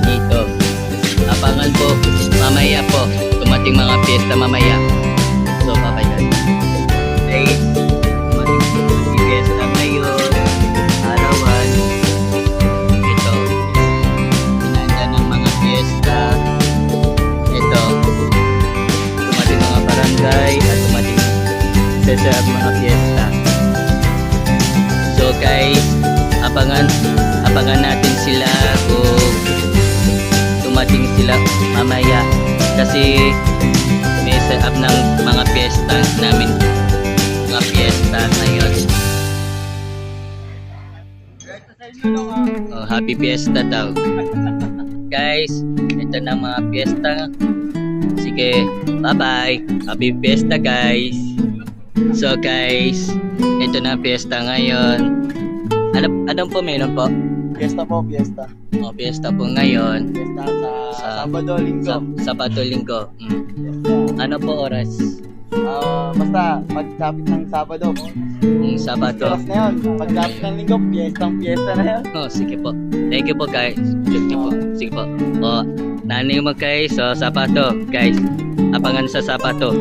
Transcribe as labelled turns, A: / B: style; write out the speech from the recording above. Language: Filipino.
A: Dito abangan po mamaya po dumating mga piyesta mamaya, so bye guys. Okay, dumating po yung piyesta ngayon arawan ito, pinanda ng mga piyesta ito, dumating mga barangay at dumating sa mga piyesta. So guys, abangan natin sila kung dumating sila mamaya kasi may set up ng mga piyesta namin, mga piyesta ngayon. Oh, happy fiesta daw guys, ito na mga piyesta. Sige, bye bye, happy fiesta guys. So guys, ito na piyesta ngayon. Anong po meron po?
B: Fiesta po, fiesta.
A: O, fiesta po ngayon.
B: Fiesta sa Sabado, Linggo.
A: Sabado, Linggo. Ano po oras?
B: Basta, pagkapit ng Sabado.
A: Sabado.
B: Oras na yun. Pagkapit ng Linggo, fiesta na yun.
A: Oh, sige po. Thank you po guys. Thank you po. Sige po. O, nanay mo guys. So, Sabado guys. Abangan sa Sabado.